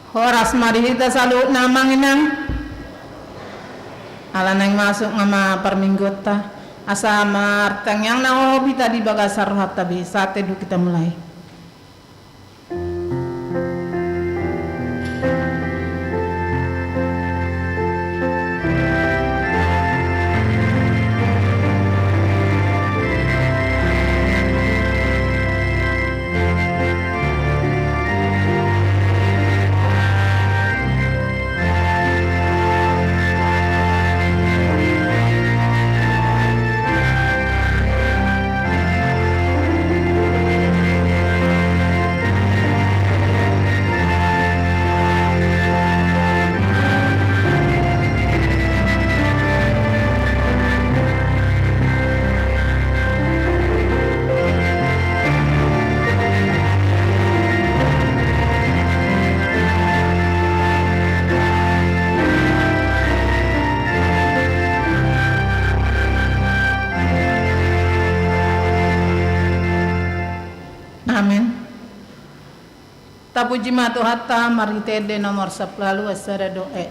Horas mari kita salut namang inang. Ala nang masuk ngama perminggu ta. Asa martang yang na hobi tadi bagasar hatta bisa tedu kita mulai. Amin. Tapuji matu hatta mari tede nomor 10 asara doa.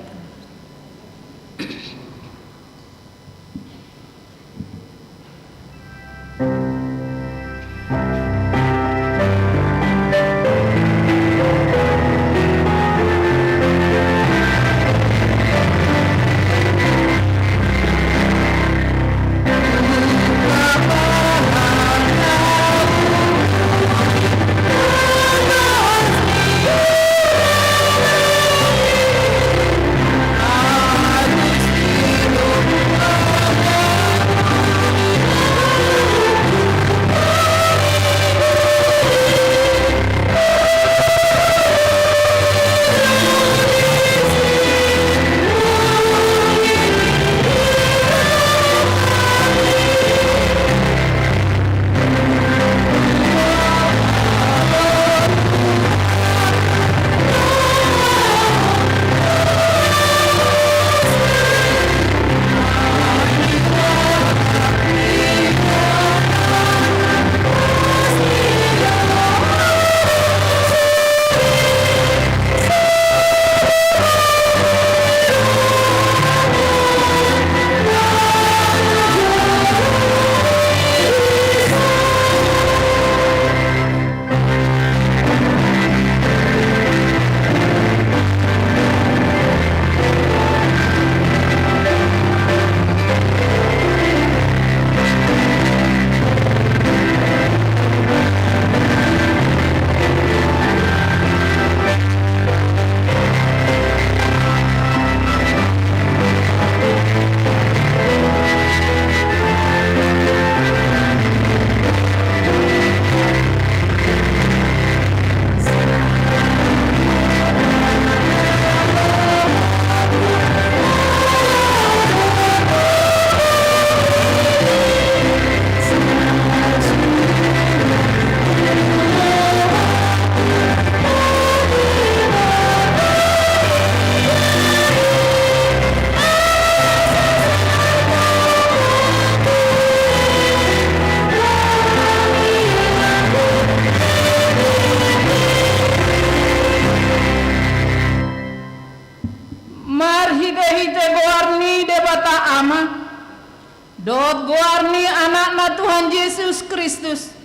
Dohot goarni anakna Tuhan Yesus Kristus.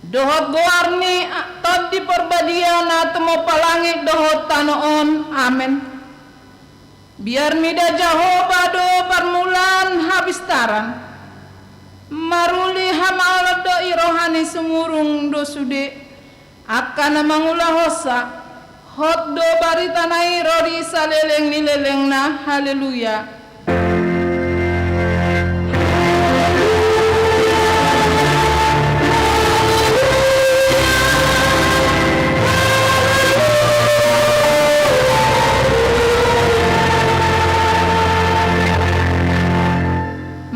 Dohot goarni tot di perbadiana temo palangit dohot tanoon. Amin. Biar mida Jehovah do permulaan habis taran. Maruli hama do irohani sumurung do sude. Akan mangulah hosa. Hot do baritanai rori saleleng nileleng na. Haleluya.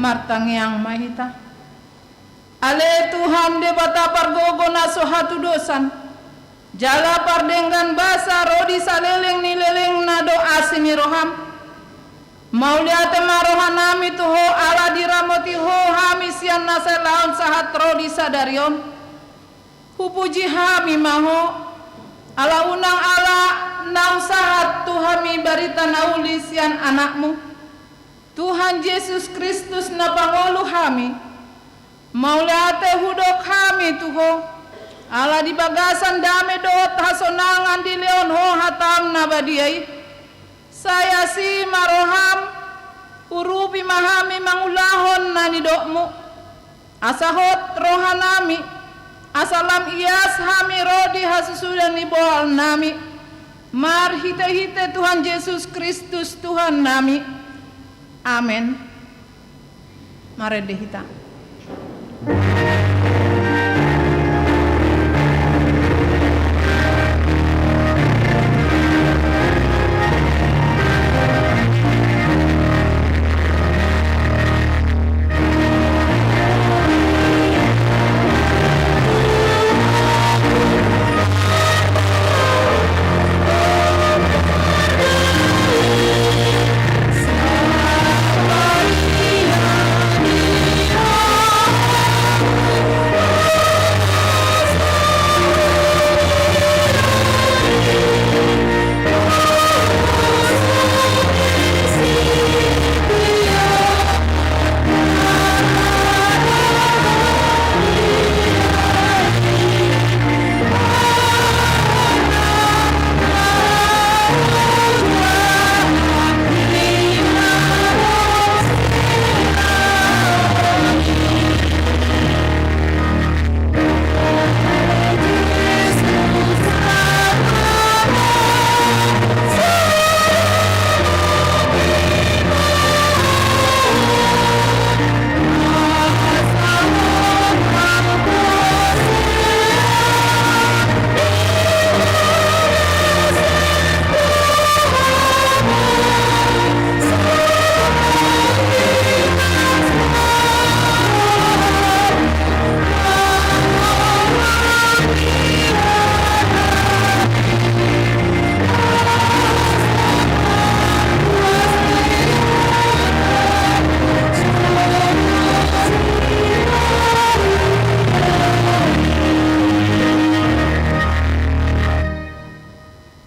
Martang yang mahita ale Tuhan de bata pargogo na sohatu dosan jala pardenggan basa rodi saleleng nileleng na do asimi roham mauliate marohanami tuho ala diramoti ho hamisian nasa laon sahat rodi sadarion hupuji hami maho ala unang ala nausahat Tuhami barita naulisian anakmu Tuhan Yesus Kristus na pangolu kami maulate hudok kami Tuho ala di bagasan dame doot hasonangan di leon ho hatam na badiay saya si maroham urupi mahami mangulahon na nidokmu asahot rohanami asalam ias hami rodi hasusudan ni bohal nami mar hite Tuhan Yesus Kristus Tuhan nami amin mare dehita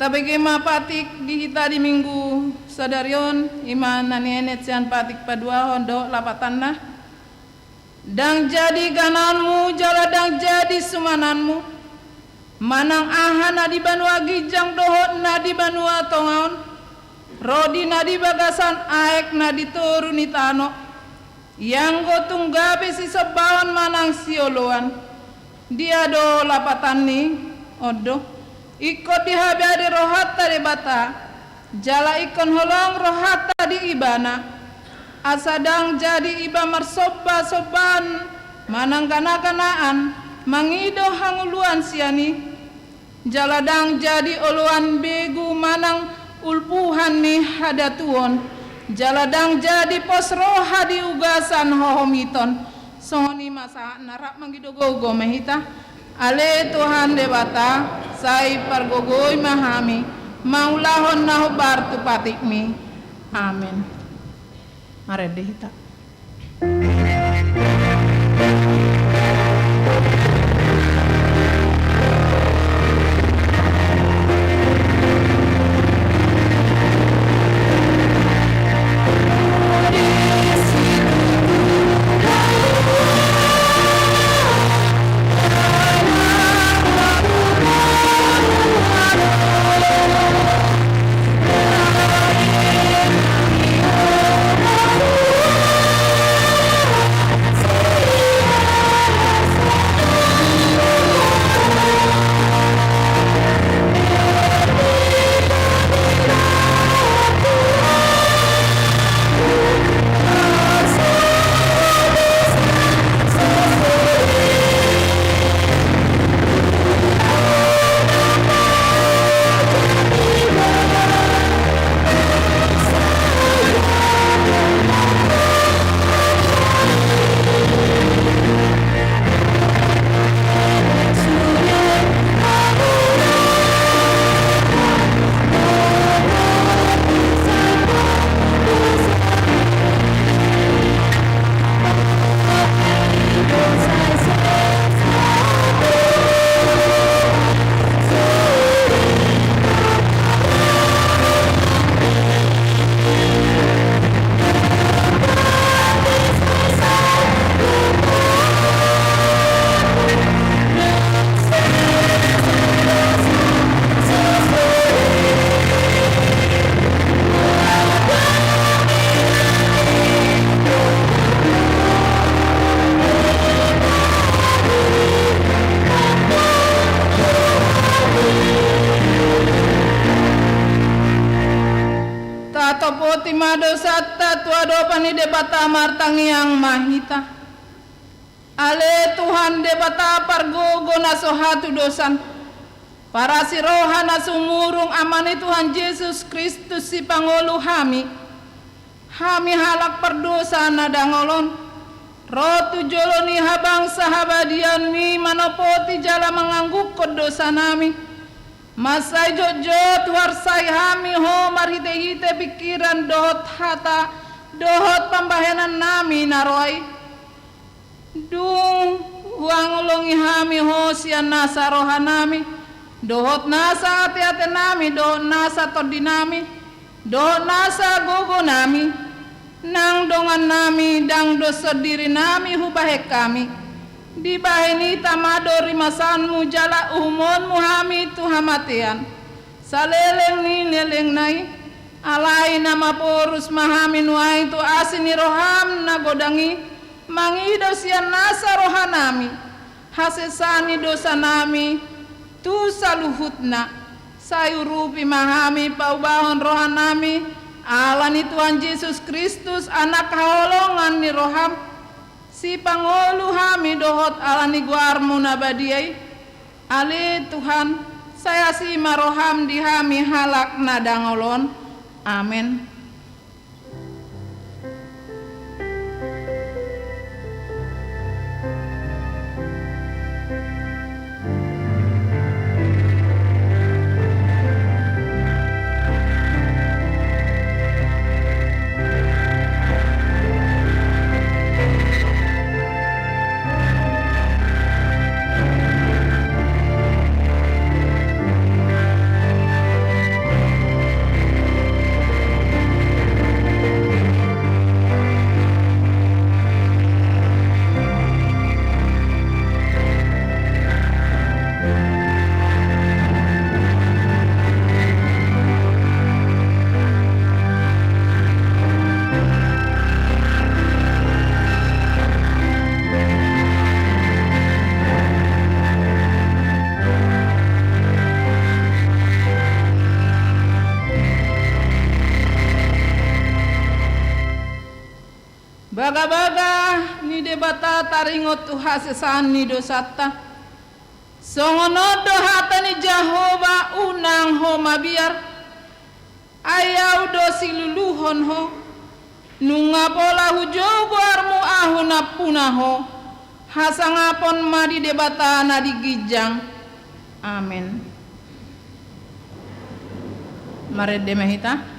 Tabagi mapatik di hita di minggu sadarion iman nanienet sian patik padua hondo lapatanna dang jadi gananmu jala dang jadi sumananmu manang aha nadi banua gijang dohot nadi banua tongaon rodi nadi bagasan aek nadi turuni tano yang gotung gabe si sebawan manang sioloan dia do lapatan ni odo ikut dihabari rohata di bata jala ikon holong rohata di ibana asadang jadi iba marsoba soban manang kana-kanaan mangido hanguluan siani jaladang jadi oluan begu manang ulpuhan ni hadatuon jaladang jadi pos roha di ugasan hohomiton soni masa narak mangidogogo mehita ale Tuhan debata sai pargogoy mahami maulahon naho bartu patikmi amin mare dehita dosatta tua dopani debata martangiang mahita. Ale Tuhan debata pargogo na sohatu dosan. Para si roha na sumurung amani Tuhan Yesus Kristus si Pangulu hami. Hami halak perdosa na dangolon. Rotu joloni habang sahabadian mi manopoti jala mengangguk dosa nami. Masai jojot warsai hami ho marhite-hite pikiran dohot hata dohot pambahenan nami naroi. Dung huangulungi hami ho sian nasa roha nami. Dohot nasa ate-ate nami, dohot nasa todi nami, dohot nasa gogo nami. Nang dongan nami dang dosa diri nami hubahek kami. Di bahini tamado rimasanmu jala umonmu hami tuhamatian. Saleleng ni leleng nai. Alai nama porus mahami nuai tu asini roham na godangi. Mangido sian nasa rohanami. Hasesani dosa nami. Tu saluhutna. Sayurupi mahami paubahon rohanami. Alani Tuhan Yesus Kristus anak haolongan ni roham. Si Pangulu hami dohot alani guarmu nabadiai. Ali Tuhan saya si maroham di hami halak nadangolon. Amin. Baga-baga ni debata taringot tu hasesan ni dosata. Songono dohata ni Jehova unang ho mabiar. Ayau dosi luluhon ho. Nunga pola hujogo armu ahuna punaho. Hasangapon madi debata na digijang. Amin. Mare demehita.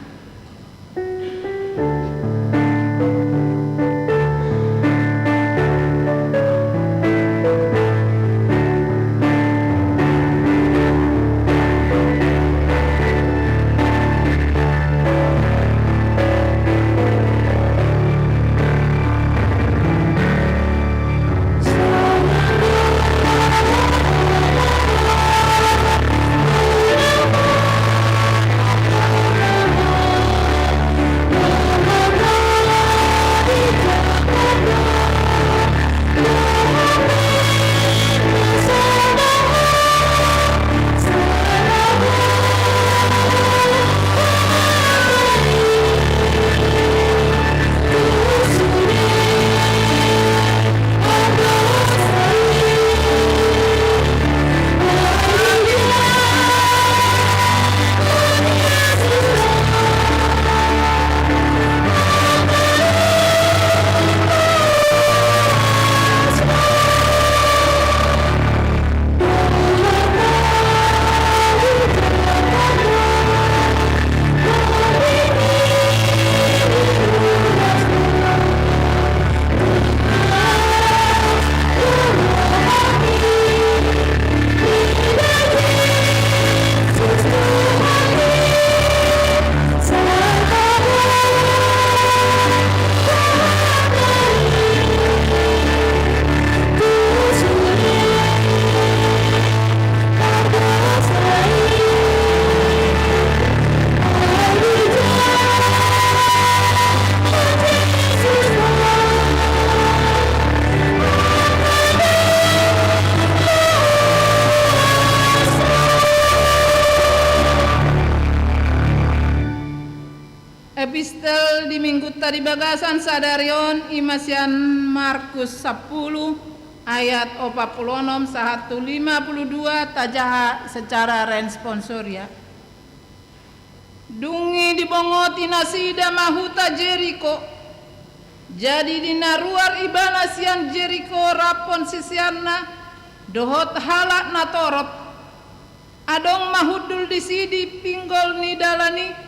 Kristel di minggu tadi bagasan sadarion imasian Markus 10 ayat 46 152 tajaha secara responsor ya. Dungi dibongoti nasida mahuta Jeriko. Jadi dina ruar ibana sian Jeriko rapon sisianna dohot halak na torot. Adong mahudul disidi pinggol ni dalani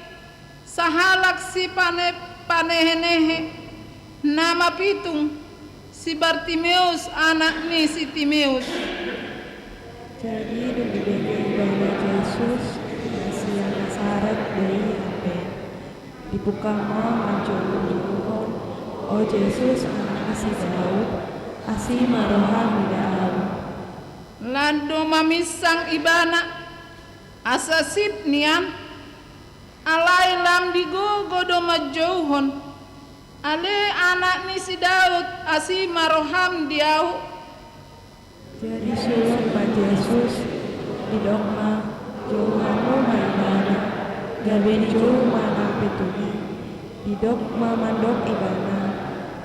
sahalak si panehenehe nama pitung si Bartimeus anak ni si Timeus. Jadi demi ibana Yesus siang Nasaret dari ape dibuka manjol oh Yesus anak si Daud asi maroha midaan lando mamisang ibana asasip nian alai lam digogo do majouhon ale anak ni si Daud asi maroham diau. Jadi sulung Pak Yesus di dogma jauhamu maibana gaben jauh mana petuni di dogma mandok ibana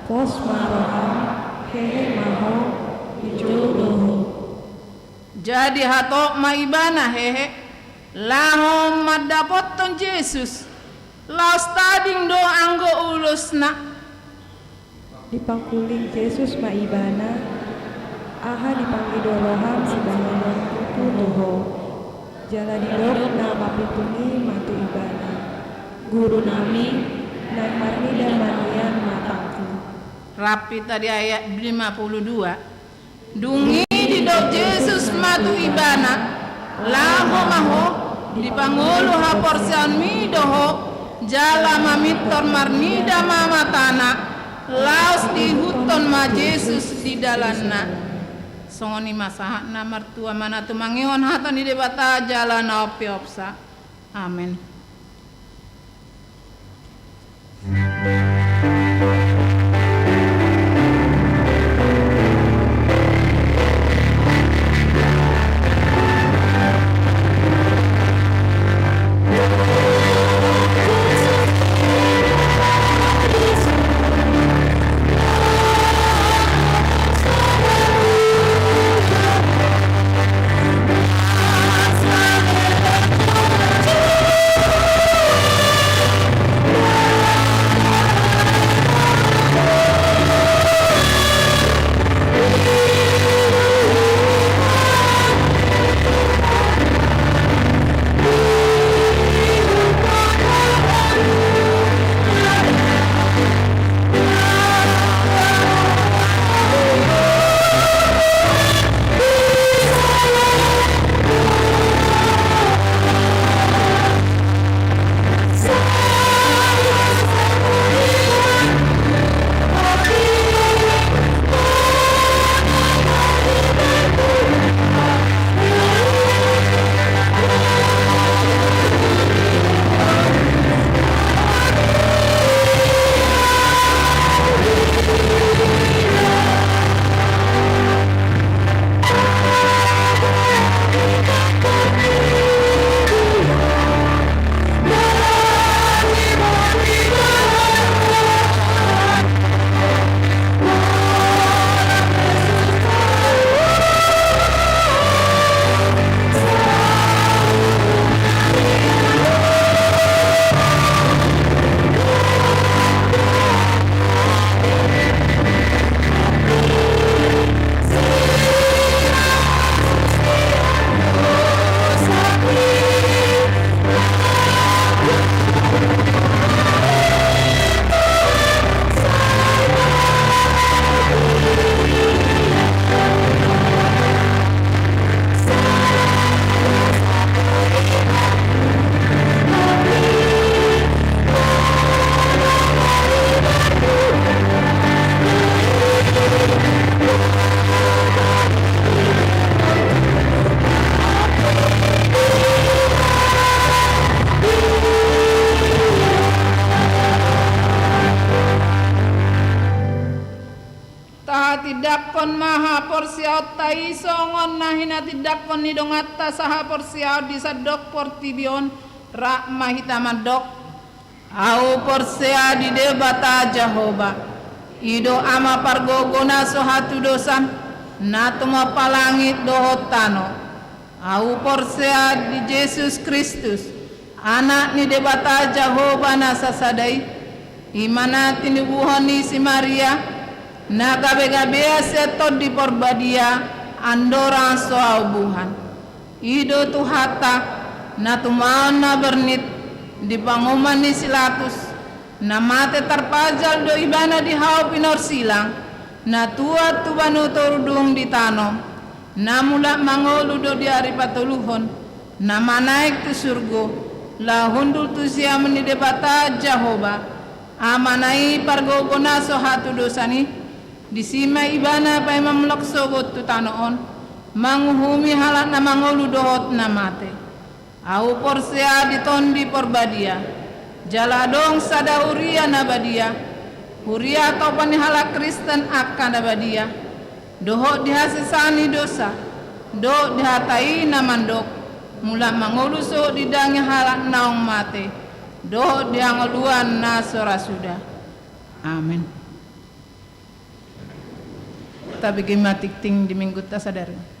pos maroham hehe maho dijodoh. Jadi hatok maibana hehe lahom madapot ton Yesus laos tading do anggo ulusna Dipangkuling Yesus maibana aha dipanggil doloham sibangun tutuho jala didok nama pituni matu ibana guru nami naik marni dan manian matangku rapi tadi ayat 52 dungi didok Yesus matu ibana laho maho dipangulu ha porsian mi doho jala mamitor marnida mamatana laos dihuton ma Yesus di dalanna songoni masahana martua mana tu mangihon hatan di debata jalan opi opsa amin. Tidakon maha porsiaut tai songon nahina tidakon ni dongatta saha porsiaut disadok portibion rak mahita madok au porsea di debata Jehovah ido ama pargogona sohatu dosan natuma palangit dohotano au porsea di Yesus Kristus anak ni debata Jehovah na sasadai imana tinibuhoni si Maria na gabe-gabea setot di porbadia andora soau buhan ido tuhata na tumana bernit di panguman ni silatus na mate terpajal do ibana di hau pinor silang na tua tubanu torudung di tanom na mula mangolu do di hari patuluhon na manaik tu surgo la hundul tu siam ni debata Jehovah amanai pargogona sohatu dosani disima ibana pa mamlok sogot tu tanoon manguhumi halat na mangolu dohot na mate au porsea ditondi porbadia jaladong sada huria nabadia huria atau panihala Kristen akan nabadia dohot dihasisani dosa do dihatai namandok mula manguluso didangi halak naong mate dohot diangoluan nasora sudah amin. Tapi gematik ting di minggu ta sadari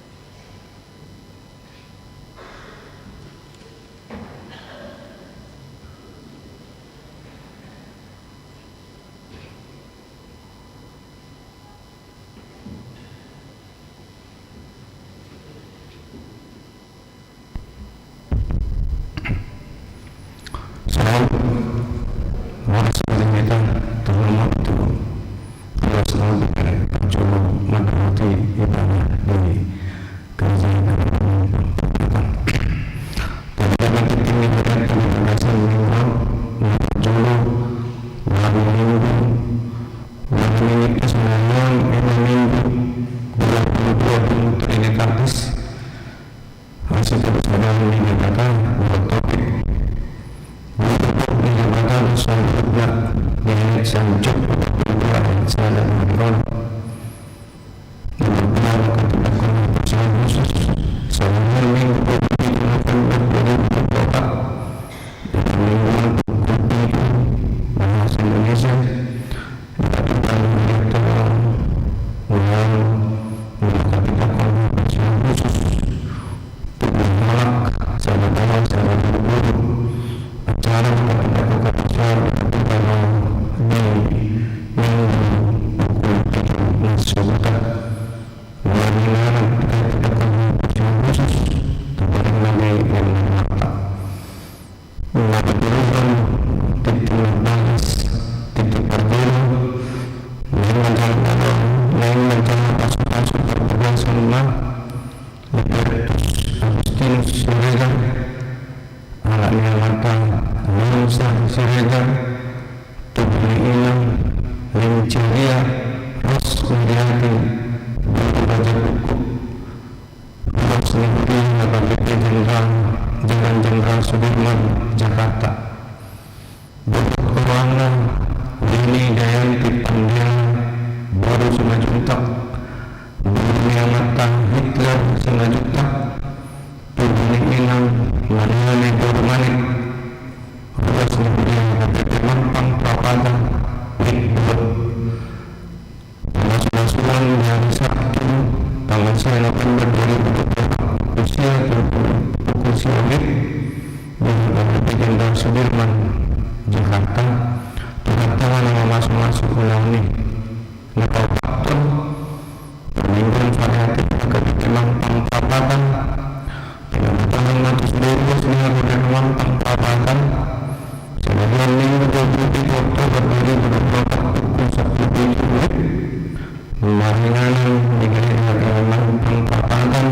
Mahingan dengan pengpapatan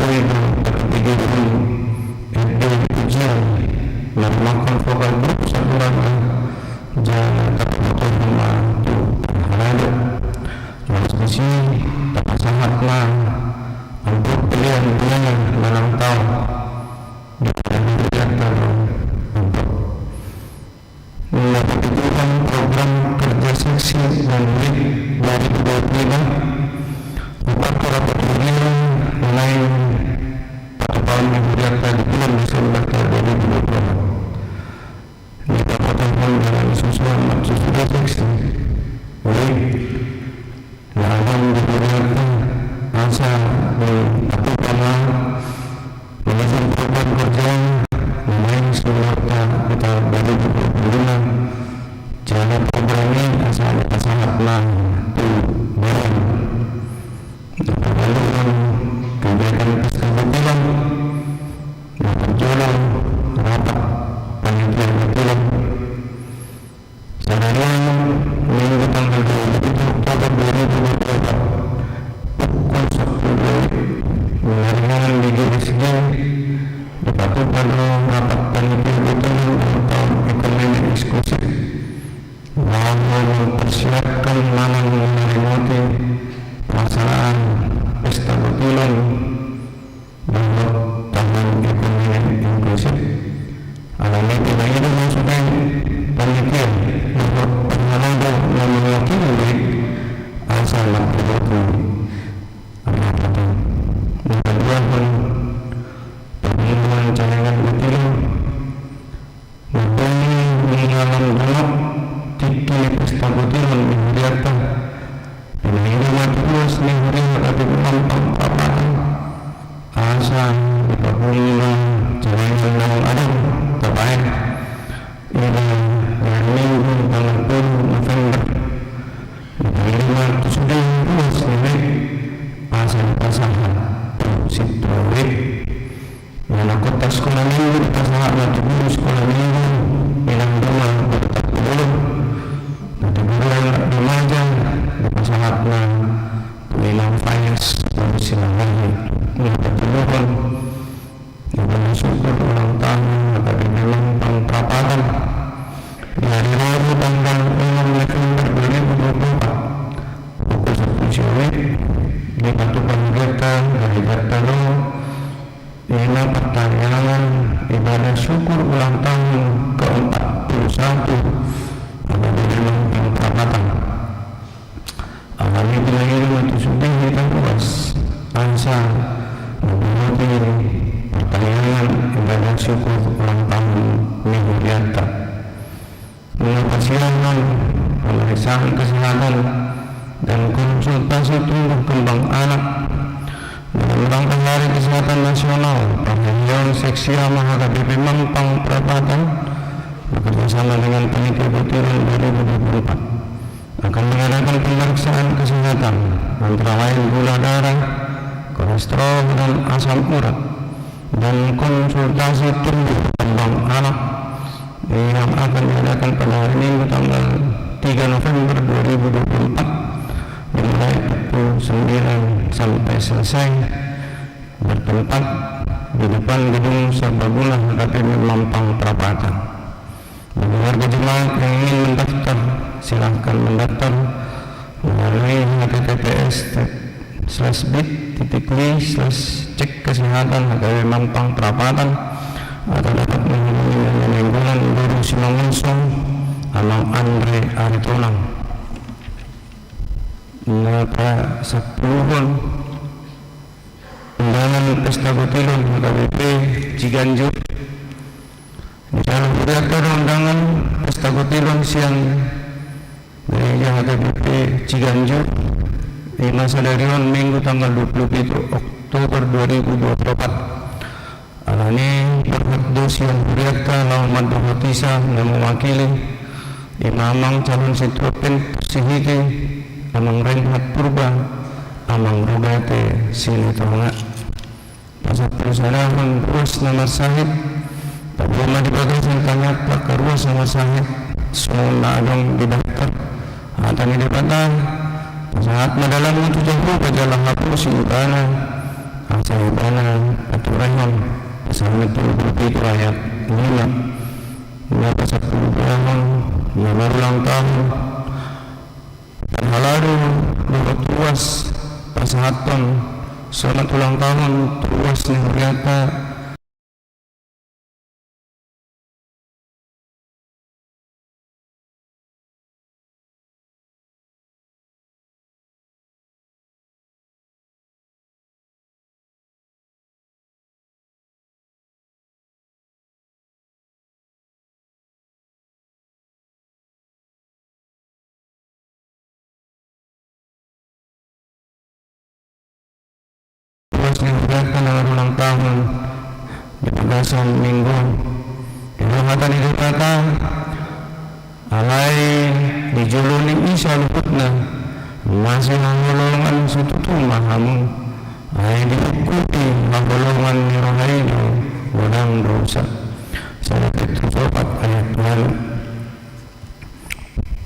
itu ketiga itu ujian melakukan vokal grup saluran jangan terputus sama itu halal transmisi tak sangatlah untuk pilihan dia dalam tahun untuk melakukan program kerja seksi dan lead dari kedua pihak untuk para petugas mulai pada tahun yang berjalan di bulan Desember tahun 2020 didapatkan dalam susunan sesudah seksi dalam diberikan masa dilakukan menyusun program kerja mulai seluruhnya kita dari 2025 jalan program ini sangatlah barang lalu kegiatan kesehatan berjalan rapat panitia berjalan sadarian minggu tanggal 27 Oktober 2024 pukul 10 pengalaman di GSG dipatuhkan rapat panitia berjalan atau ekonomi eksklusif bahwa mempersiapkan mana menyelimuti pelaksanaan pesta butilan bahwa tahun ekonomi inklusif alami tidak itu maksudnya panitia untuk pengelola yang mewakili asal berbuku yang kedua pun pemilihan cadangan butilan mempunyai mengalam banyak tiki pesta butilan menghadiahkan ini mati terus nih hari tapi menampang papan asal dipabungan cadangan yang ada terbaik ini minggu tanggal 10 November ini sudah terus nih asal pasangan situasi yang aku tas sekolah minggu pasangan nanti dulu sekolah minggu bilang rumah bertak belum nanti bulan remaja sangatlah bilang finance dan silakan mengucapkan yang syukur ulang tahun tapi memang pengperapatan di hari Rabu tanggal 6 November 2024 pukul 10 sore di Batu Panggeta dari Gartano inilah pertanyaan ibadah syukur ulang tahun ke-41 ada memang pengperapatan alami bilang itu sudah kita puas angsa membuat pertanyaan ibadah syukur ulang tahun minggu dianta mengapasianan pemeriksaan kesehatan dan konsultasi tumbuh kembang anak dalam rangka Hari Kesehatan Nasional Pavilion Seksia Mahakabip Mampang Perapatan bekerjasama dengan Panitia Butiran 2024 akan mengadakan pemeriksaan kesehatan antara lain gula darah, kolesterol dan asam urat dan konsultasi tumbuh kembang anak yang akan diadakan pada hari Minggu tanggal 3 November 2024 dimulai pukul 9 sampai selesai bertempat di depan gedung Serbaguna KPM Mampang Perapatan. Bagi warga jemaat yang ingin mendaftar silahkan mendaftar melalui https://bit.ly/cek kesehatan HKW Mampang Perapatan atau dapat menghubungi dengan Guru Simangunsong Amang Andre Aritonang. Napa 10 undangan pesta butilan HKBP Ciganjur di dalam berdasar undangan pesta butilan siang gereja HKBP Ciganjur di masa darion Minggu tanggal 27 Oktober 2024 alani berhadus yang beriaka Muhammad Dohotisa yang mewakili Imamang calon Sitropen Sihike Amang Renhat Purba Amang Rogate Silitonga pasal persadaran ruas nama sahib Tabuma di bagasan tanya tak ruas nama sahib semua adong didaftar atani dipatah saat madalam itu jauh kajalah hapus ibana asa ibana aturahan pasangan itu ayat 5 mengapa 10 tahun yang berulang tahun dan halaru lurut tuas persahatan selamat ulang tahun tuas nih ternyata diberikan dengan ulang tahun di pagasan minggu dihormatan itu kata alai dijuluni isa luputna masih menggolongan sututu mahamu ay diikuti menggolongan nirohainu wadang dosa saya ketujupat ayat 2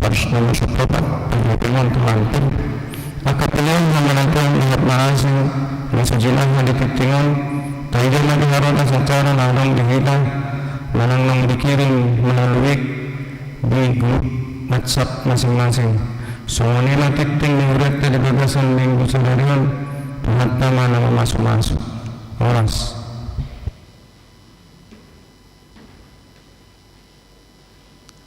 Pars nomor 14 penghubungan Tuhan maka pilihan yang menentukan ingat mahasiswa masa jinak na dititingan tayo na diharap secara narong dihilang manang nang dikirim melalui di grup WhatsApp masing-masing so nila titing ng rekta di bagasan minggu sadarian tuhat tama na masuk-masuk oras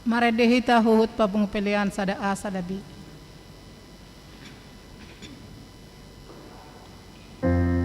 Maredehita huhut pabung pilihan sada A sada B. Tuhan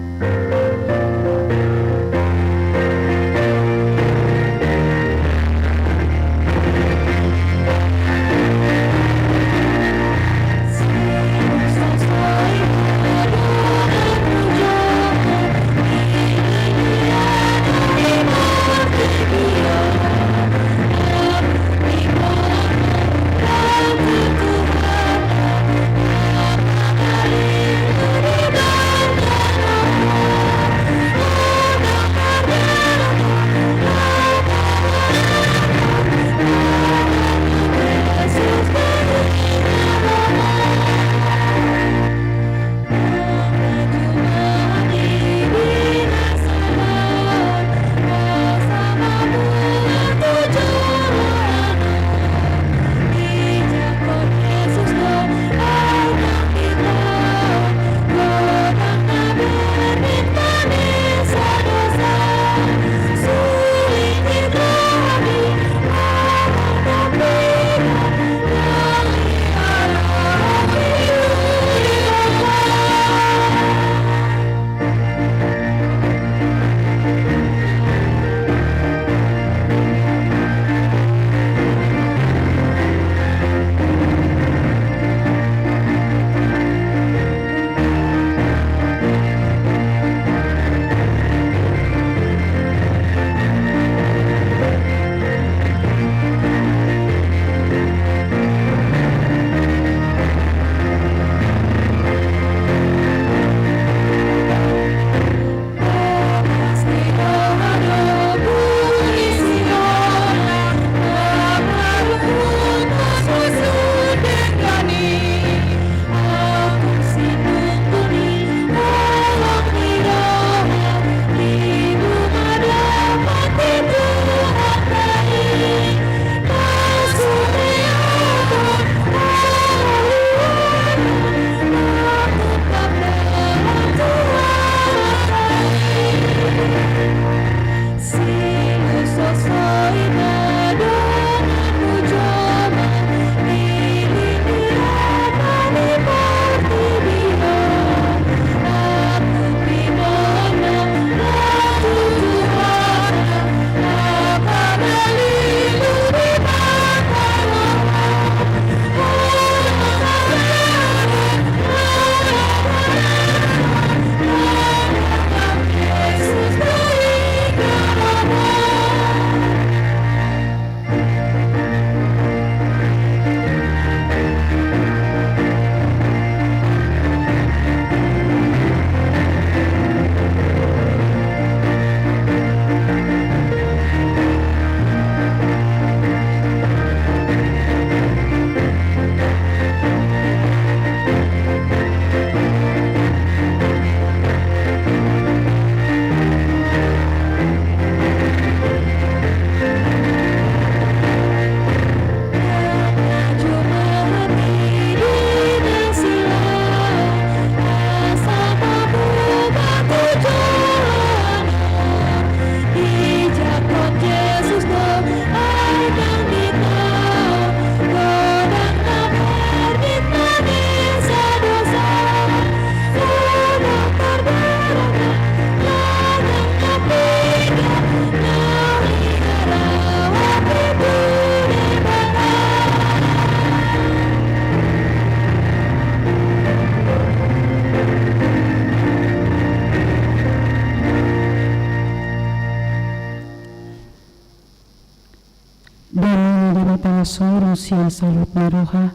suru sian salut naroha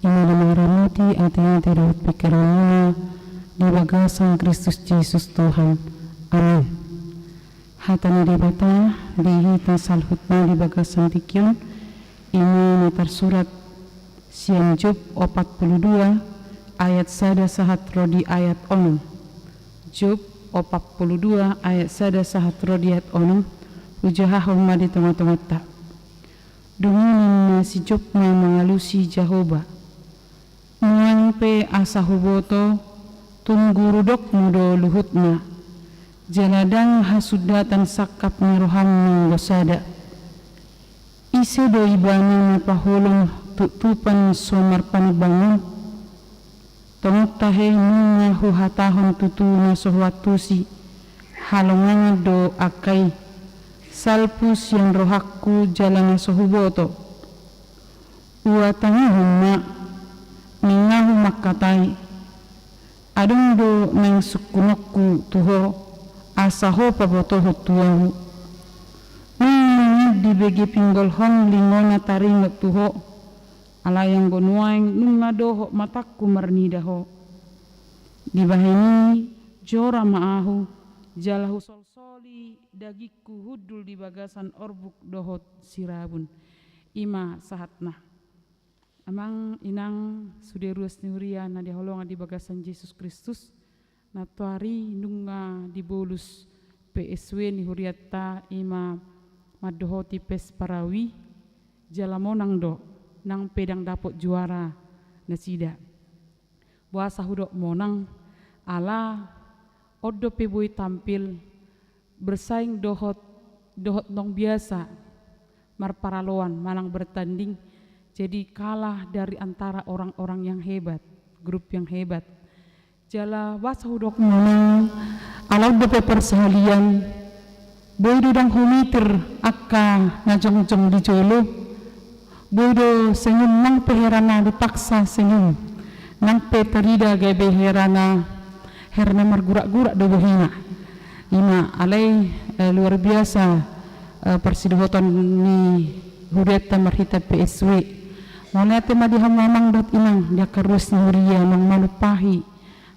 ina namaramati ati-ati daud pikiranuna di bagasan Kristus Yesus Tuhan. Amin. Hatani dibata dihita salhutna di bagasan tikion ini tersurat sian Job 42 ayat sada sahat rodi ayat onom. Job 42 ayat sada sahat rodi ayat onom ujahah umma di tengah-tengah tak. Dungunan si Job mengalusi Jehovah. Mengangpe asa huboto tunggurudok mudo luhutna. Jaladang hasudatan sakap niroham menggosada. Ise do ibana napahulong tutupan somar panibangun. Tongok tahe nunga huhatahon tutuna sohwatusi. Halongan do akai. Salpus yang rohakku jalan sohuboto. Uatangahum na ningahu makatai. Adung do nang sukunokku tuho asaho pabotoho tuahu. Nung di begi pinggol hong lingona taringot tuho. Alayang gonuaing nung nadoho matakku marnidaho. Di bahini jora maahu. Jalahu solsoli dagiku hudul di bagasan orbuk dohot sirabun ima sahatna amang inang suderuas niuria na diholonga di bagasan Yesus Kristus na tuari nunga di bolus PSW ni huriata ima madohoti pes parawi jalamonang do nang pedang dapot juara nasida buasa hudok monang ala odo pebui tampil bersaing dohot nong biasa marparaloan malang bertanding jadi kalah dari antara orang-orang yang hebat, grup yang hebat. Jala wasahudok monang alau dope persahalian boydo dang humitir akka ngajong-jong di jolo boydo senyum nang peherana dipaksa senyum nang peterida gaya beherana herna margurak-gurak do bohina ima alai luar biasa persidohoton ni huriata marhita PSW monete madiham mamang dot inang dia karus ni huria nang malupahi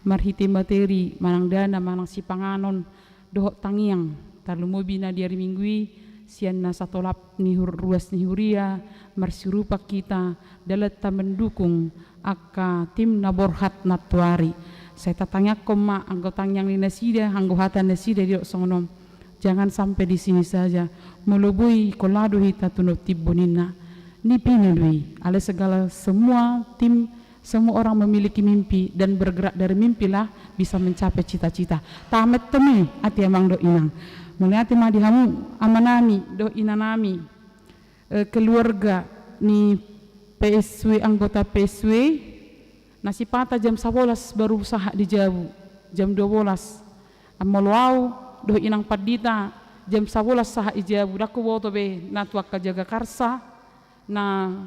marhiti materi manang dana manang sipanganon dohok tangiang tarlumobina diari minggui sian na satolap ni ruas ni huria marsirupa kita dalata mendukung akka tim naborhat natuari. Saya tatanya koma anggotang yang nasida anggohatan nasida di songonom jangan sampai di sini saja melubui kolado hita tunut tibonina ni pinelui ale segala semua tim semua orang memiliki mimpi dan bergerak dari mimpilah bisa mencapai cita-cita tamet teme ati amang do inang melihat ma dihamu amanami do inanami keluarga ni PSW anggota PSW nasi pata jam 11 baru usaha di Jabu jam 12 amoluau doh inang padita jam 11 saha i Jabu daku woto be na tuaka jaga karsa na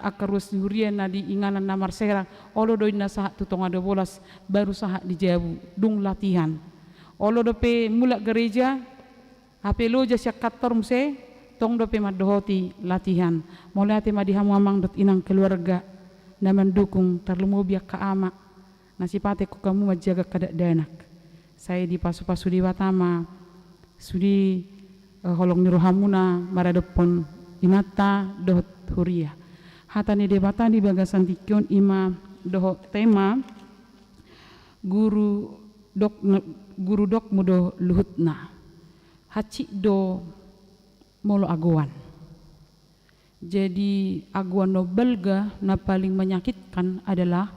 akarus huria na di inganan na marsera olo do ina saha tutonga 12 baru saha di Jabu dung latihan olo do pe mulak gereja hape loja siak kator muse tong do pe madohoti latihan mulai ate madihamu amang dot inang keluarga na mendukung terlumobiak ka ama nasipate ku kamu majaga kadak danak saya di pasu-pasu di Watama sudi holong nirohamuna maradepon inata dohot huria hatani debata di bagasan tikion ima dohot tema guru dok mudo luhutna haci do molo aguan. Jadi aguan no belga na paling menyakitkan adalah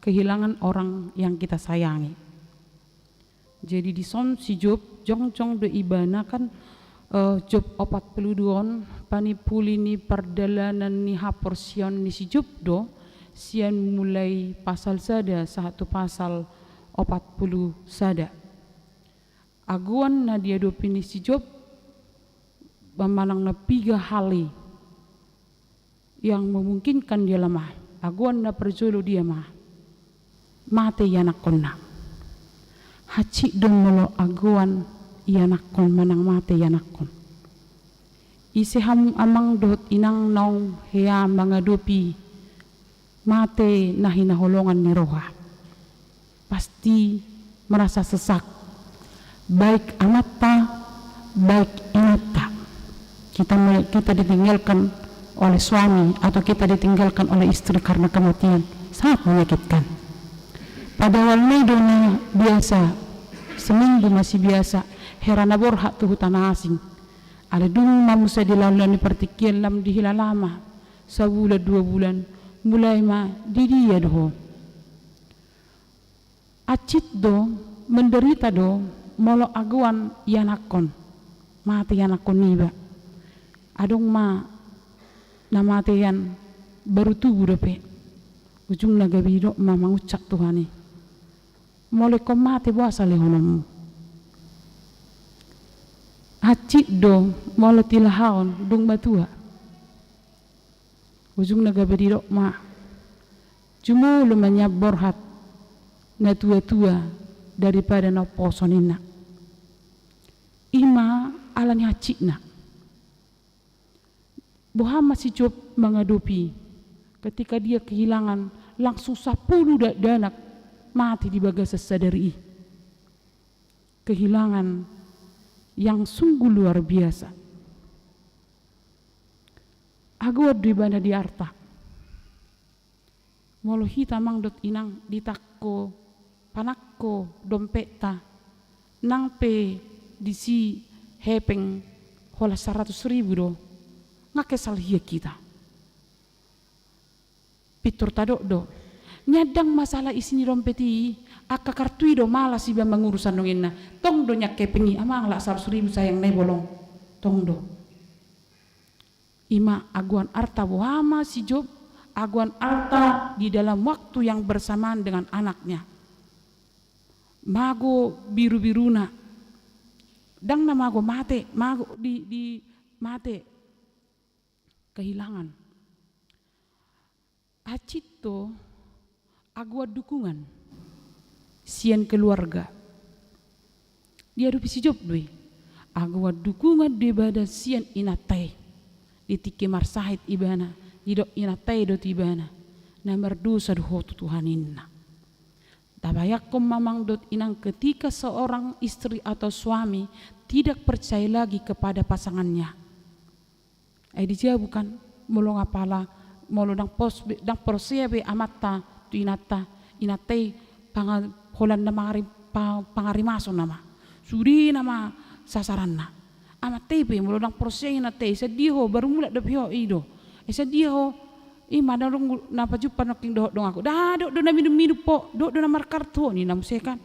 kehilangan orang yang kita sayangi. Jadi di som si Job jong-jong do ibana kan Job 42 panipuli ni perdalanan ni haporsion ni si Job do sian mulai pasal sada satu pasal 40 sada. Aguan na dia do pini si Job bamanang na 3 hali yang memungkinkan dia lemah aguan na perjolo dia mate yanak konna haci dong molo aguan yanak kon manang mate yanak kon Iseham amang dot inang naung hea mangadupi mate na hinaholongan ni roha. Pasti merasa sesak, baik anatta, baik inatta. Kita ditinggalkan oleh suami atau kita ditinggalkan oleh istri karena kematian, sangat menyakitkan. Pada awalnya dona biasa, seminggu masih biasa, herana borhak tu hutan asing. Ada dung mamusa dilaluan di partikian lam dihilalama, sebulan 2 bulan, mulai ma di dia doh. Acit do, menderita do, molo aguan yanakon, mati yanakon niba. Adong ma namate yan baru tubuh dope, ujung nagabi do ma mangucak Tuhani. Mole ko mati buasa lehonomu. Acik do molo tilahon dung batua. Ujung nagabi do ma jumulu menyaborhat na tua-tua daripada na posonina. Ima alani acikna. Bohama si Job mengadupi ketika dia kehilangan langsung 10 danak mati di bagas sesadari. Kehilangan yang sungguh luar biasa. Aguad di banda di arta. Molo hita mangdot inang ditakko panakko dompeta nangpe disi hepeng hola 100.000 do ngakesal hia kita. Pitur tadok do nyadang masalah isini dompeti aka kartui do malas iba mengurusan dongena tong do nyakke pengi amang la 100.000 sayang ne bolong tong do ima aguan arta wama si Job aguan arta di dalam waktu yang bersamaan dengan anaknya mago biru-biruna dang na mago mate mago di mate kehilangan acito agua dukungan sian keluarga dia rupi si Job dui agua dukungan di bada sian inatai ditiki marsahit ibana didok inatai do tibana na merdosa do hotu Tuhaninna tabayakom mamang dot inang ketika seorang istri atau suami tidak percaya lagi kepada pasangannya dia bukan molo ngapala molo dang prosebe amatta tu inate holan na pangarimaso nama suri nama sasaranna amate pe molo dang prose inate sediho baru mula dapio ido sediho ima dalung napa jupan naking do dong aku do na minum po do na markarto ni namusekan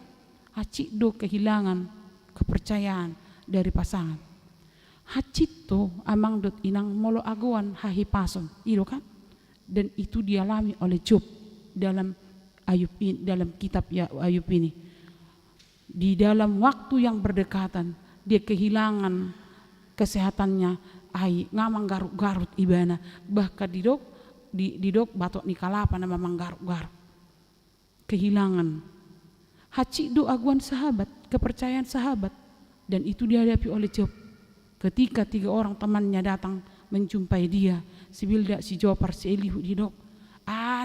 acik do kehilangan kepercayaan dari pasangan. Hacito amang dot inang molo aguan hahi pason iro kan dan itu dialami oleh Job dalam Ayub ini, dalam kitab Ayub ini di dalam waktu yang berdekatan dia kehilangan kesehatannya ai ngamang garut-garut ibana bahkan didok batok nikalapa nama manggarut-garut kehilangan hacido aguan sahabat kepercayaan sahabat dan itu dihadapi oleh Job. Ketika 3 orang temannya datang menjumpai dia, sibilda si Jopar si Elihu didok,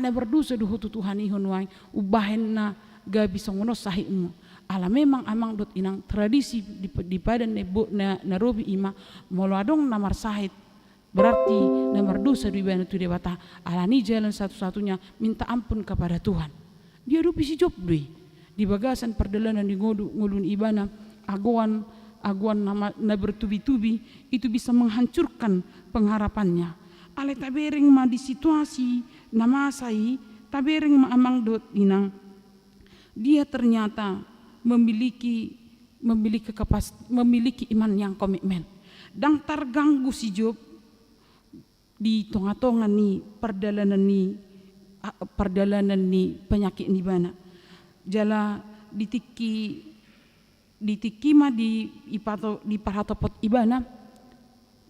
na berdosa duhu Tuhan ihun wai, ubahen na gabi songonos sahimu. Ala memang amang dot inang tradisi di padan na robi ima molo adong namar sahid berarti namar dosa di bana tu dewata. Ala ni jalan satu-satunya minta ampun kepada Tuhan. Dia rupi si Job dui di bagasan perdalanan di ngulun ibana aguan nama na bertubi-tubi itu bisa menghancurkan pengharapannya. Ale tabering ma di situasi namasai tabering ma amang dot inang dia ternyata memiliki iman yang komitmen. Dang terganggu si Job di tonga-tonga ni perdalanan ni penyakit ni bana. Jala ditikima di parhatopot ibana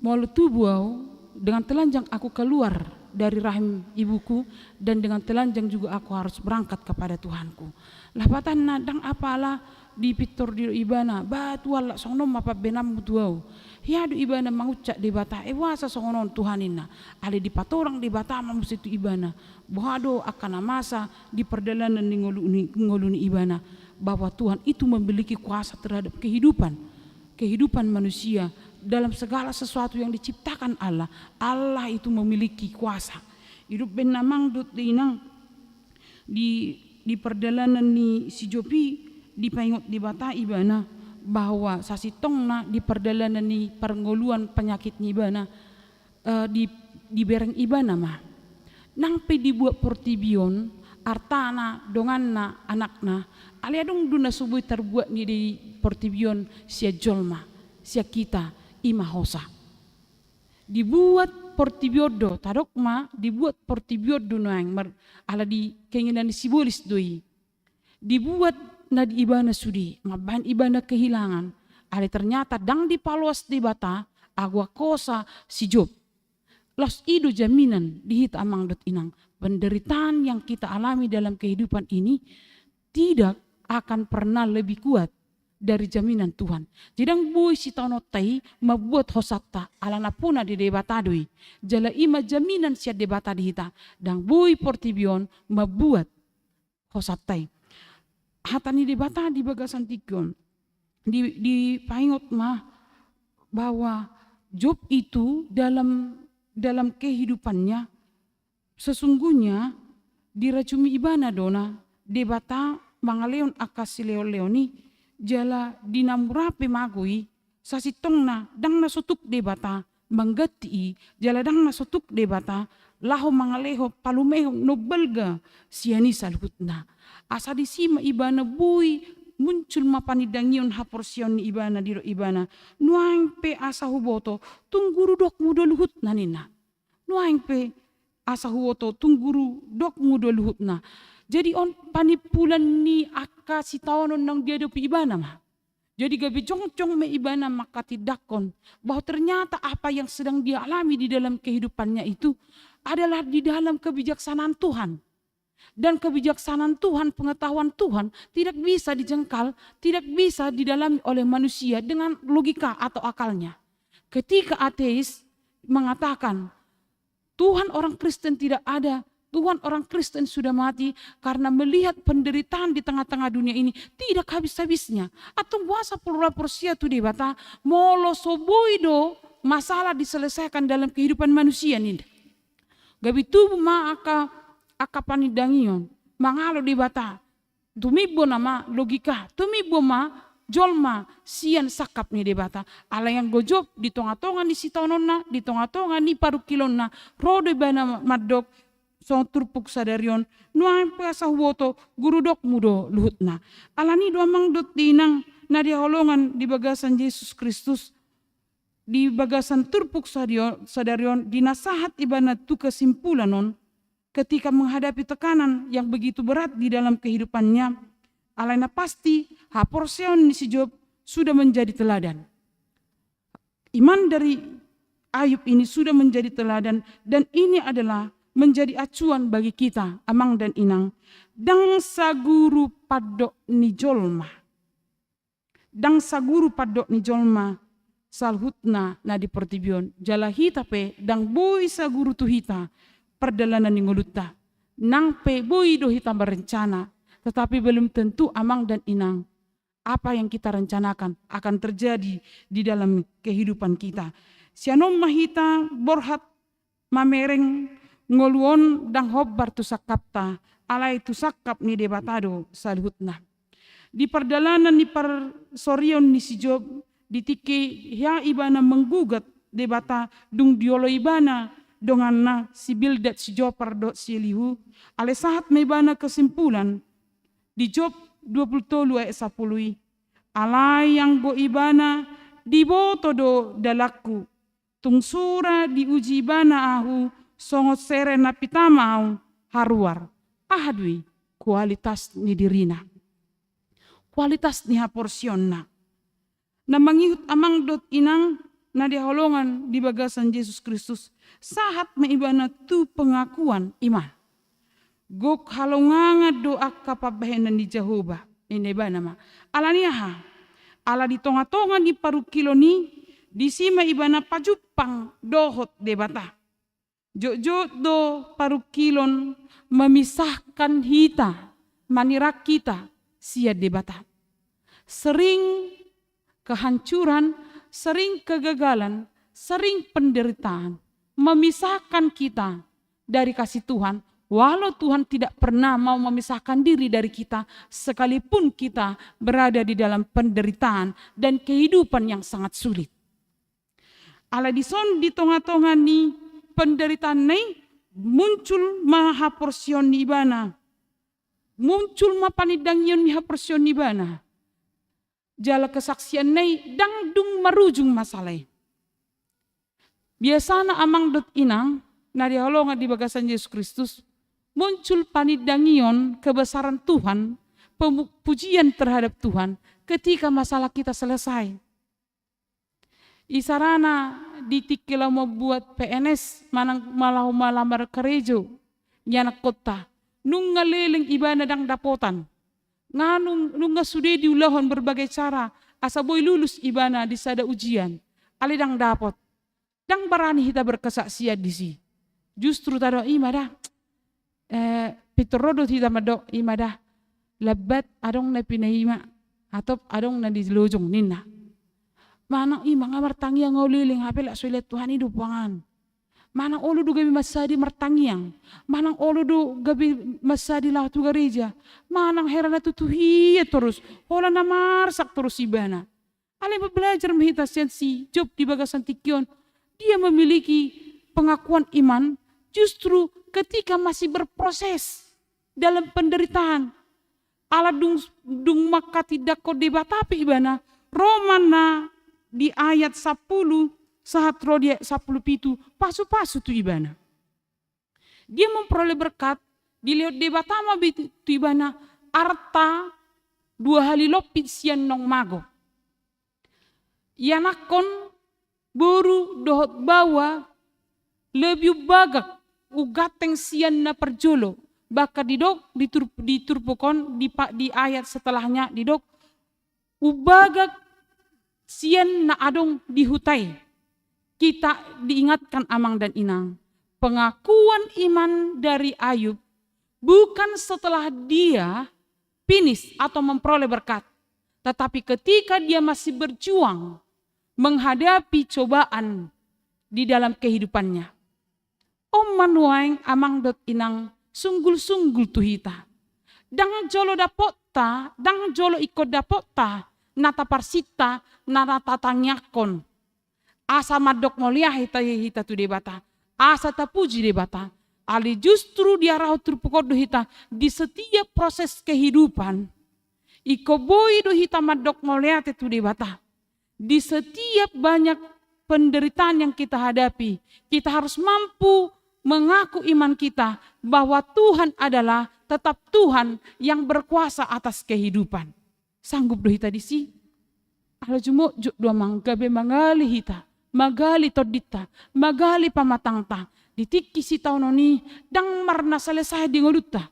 molo tubuau dengan telanjang aku keluar dari rahim ibuku dan dengan telanjang juga aku harus berangkat kepada Tuhanku. Lapatan nadang apalah di pitor di ibana batu wala sono mapa benam tuau ya do ibana mangucak di bata wasa songonon Tuhanina ale di patorang di bata mamus itu ibana bohado akan masa di perjalanan ngoluni ibana bahwa Tuhan itu memiliki kuasa terhadap kehidupan manusia dalam segala sesuatu yang diciptakan Allah. Allah itu memiliki kuasa. Hidup benamang dut inang di perjalanan ni si Jopi di paingot di bata ibana bahwa sasitongna di perjalanan ni perngoluan penyakit ni ibana di bereng ibana mah. Nang pe dibuat portibion artana donganna anakna aliadong duna subuh terbuat ni di portibion sia jolma sia kita ima hosa dibuat portibiodo tadokma dibuat portibiodo noang ala di keinginan sibolis doi dibuat na di ibana sudi mabahan ibana kehilangan ale ternyata dang dipaluas di bata agwa kosa si Job los ido jaminan dihita amang dot inang penderitaan yang kita alami dalam kehidupan ini tidak akan pernah lebih kuat dari jaminan Tuhan. Jidang bui si tauno tai mabuat hosata alana puna di debatadui. Jala ima jaminan siat debata dihita. Dang bui portibion mabuat hosatai. Hatani debata di bagasan tigon. Di paingot mah bahwa Job itu dalam kehidupannya sesungguhnya diracumi ibana dona debata mangaleon akasi leoni jala dinamurape magui sasitongna dang nasutuk debata manggati jala dang nasutuk debata laho mangaleho palumeho nobelga siani salhutna asa disima ibana bui muncul mapanidangion haporsion ni ibana diro ibana nuang pe asa huboto tungguru dok mudo luhut nanina nuang pe asa huwoto tungguru dok mudo luhutna. Jadi on panipulan ni aka si tawanon nang dia dopi ibana mah. Jadi gabi jong-jong me ibana maka tidakon bahwa ternyata apa yang sedang dia alami di dalam kehidupannya itu adalah di dalam kebijaksanaan Tuhan. Dan kebijaksanaan Tuhan, pengetahuan Tuhan tidak bisa dijengkal, tidak bisa didalami oleh manusia dengan logika atau akalnya. Ketika ateis mengatakan Tuhan orang Kristen tidak ada, Tuhan orang Kristen sudah mati karena melihat penderitaan di tengah-tengah dunia ini tidak habis-habisnya. Atau buasa pura porsia tu debata molo soboido masalah diselesaikan dalam kehidupan manusia ini. Gabi tubuh ma aka panidangion mangalo debata tumibo nama logika tumibo ma jolma sian sakap ni debata ala yang gojop di tonga-tonga ni sitononna di tonga-tonga ni parukilonna rode bana madok so turpuk sadarion nuang pasa huwoto guru dok mudo luhutna alani dua mang dot dinang na dia holongan di bagasan Yesus Kristus di bagasan turpuk sadarion di nasihat ibana tu kesimpulan ketika menghadapi tekanan yang begitu berat di dalam kehidupannya alana pasti haporsion ni si Job sudah menjadi teladan. Iman dari Ayub ini sudah menjadi teladan dan ini adalah menjadi acuan bagi kita amang dan inang. Dang saguru padok ni jolma. Dang saguru padok ni jolma salhutna na di pertibion. Jala hita pe dang boy saguru tu hita perjalanan ni ngoluta. Nang pe boy do hita berencana. Tetapi belum tentu amang dan inang apa yang kita rencanakan akan terjadi di dalam kehidupan kita. Sianom mahita borhat mamereng ngoluon dang hobbar tu sakapta alai tu sakap ni debatado salhutna. Di perjalanan ni sorion ni si Job ditiki ya ibana menggugat debata dung diolo ibana donganna si Bildad si Jopar dot si Elihu ale saat mebana kesimpulan di Job 20 ayat 10 alai yang go ibana diboto do dalaku tungsura diuji ibana ahu songot sere napitamau haruar ahadui kualitas ni dirina kualitas ni haporsionna na mangihut amang dot inang na diholongan di bagasan Yesus Kristus sahat meibana tu pengakuan iman gok halonganga doa kapabahenan di Jehovah Inde bana ma. Alaniaha. Ala di tonga-tonga di parukilo ni di sima ibana pajupang dohot debata. Jojo do parukilon memisahkan hita, manirak kita sia debata. Sering kehancuran, sering kegagalan, sering penderitaan memisahkan kita dari kasih Tuhan. Walau Tuhan tidak pernah mau memisahkan diri dari kita, sekalipun kita berada di dalam penderitaan dan kehidupan yang sangat sulit. Ala dison di tengah-tengah ni penderitaan ni muncul maha porsion ni ibana. Muncul ma panidangyon ni porsion ni ibana. Jala kesaksian ni dangdung marujung masalah. Biasana amang dot inang na diholongan di bagasan Yesus Kristus. Muncul panidangion kebesaran Tuhan, pujian terhadap Tuhan ketika masalah kita selesai. Isarana ditikila mau buat PNS, manang malahu malamar kerejo, nyanak kota, nung ngaleleng ibana dang dapotan, nganung nung sudah diulahon berbagai cara, asa boy lulus ibana di sada ujian, ali dang dapot, dang barani kita berkesaksian di si, justru tado imada. Pitorodo tidak madok imada lebat adong na pinaima atau adong na dilojong nina manang imang martangiang ngauliling hapel sulit Tuhan hidup wangan manang olu du gabi masadi martangiang manang olu du gabi masadi lau tu gereja manang herana tutuhia terus hola na marsak terus ibana ale belajar mahita sensi Job di bagasan tikion dia memiliki pengakuan iman justru ketika masih berproses dalam penderitaan. Allah dung maka tidak kau debat tapi ibana. Romana di ayat 10 saat rodia 10 pitu pasu-pasu tu ibana. Dia memperoleh berkat dilihat debat ama tu ibana arta 2 hari lopit sian nong mago. Yanakon boru dohot bawa lebih bagak ugateng sian na perjolo baka didok diturpukon di ayat setelahnya didok ubagak sian na adong dihutai. Kita diingatkan amang dan inang pengakuan iman dari Ayub bukan setelah dia finish atau memperoleh berkat, tetapi ketika dia masih berjuang menghadapi cobaan di dalam kehidupannya. Om manuaing amang dot inang sunggul-sunggul tuhita. Dang jolo dapota, dang jolo ikut dapota, nata parsita, nata tangyakon. Asa madok molia hita tu debata. Asa tapuji debata. Ali justru dia raut turpukodo hita di setiap proses kehidupan. Iko boy do hita madok molia tu debata. Di setiap banyak penderitaan yang kita hadapi, kita harus mampu mengaku iman kita bahwa Tuhan adalah tetap Tuhan yang berkuasa atas kehidupan. Sanggup doh hita di si? Ala jumo juk dua manggabe mangali hita, magali todita, magali pamatangta. Ditiki si taunoni dang marna selesai di ngoduta.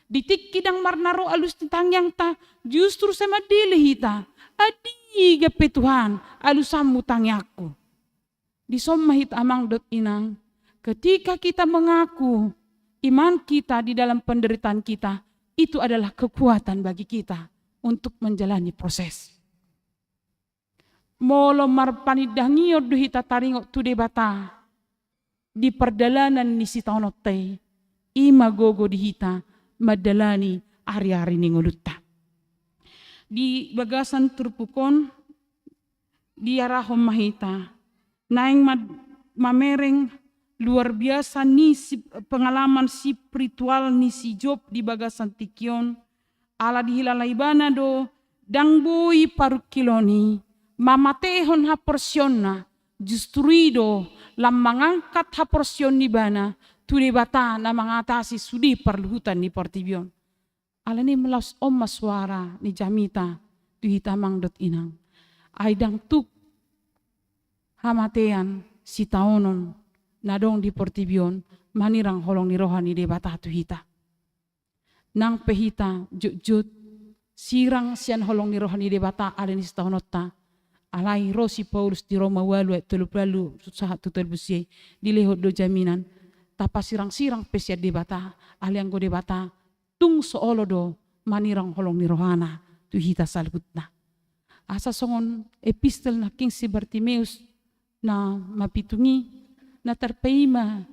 Ditiki dang marna ro alus tentang yang ta justru sama dili hita. Adi gape Tuhan alusamu tangyaku. Di somma hita amang dot inang. Ketika kita mengaku iman kita di dalam penderitaan kita, itu adalah kekuatan bagi kita untuk menjalani proses. Molo marpanidangio duhita taringok tu debata di perdalanan ni sitaonote ima gogo dihita madalani ari-ari ningolutta. Di bagasan turpukon di arahom mahita naing mamereng luar biasa ni pengalaman spiritual ni si Job di bagasan tikion ala dihilalaibana do dang boy parukiloni mamatehon ha porsionna justru ido lam mangangkat ha porsion ni bana tu debata na mengatasi sudi perluhutan ni portibion ala ni melas om suara ni jamita tu hitamang dot inang aidang tuk hamatean si taonon nadong di portibion manirang holong ni rohani debata tu hita nang pehita jut sirang sian holong ni rohani debata aleni setahunota alai rosi Paulus di Roma walu telu sahat tutul busi di lehot do jaminan tapa sirang-sirang pesia debata aliang go debata tung soolo do manirang holong ni rohana tu hita salhutna asa songon epistel na King si Bartimeus na mapitungi na terpeima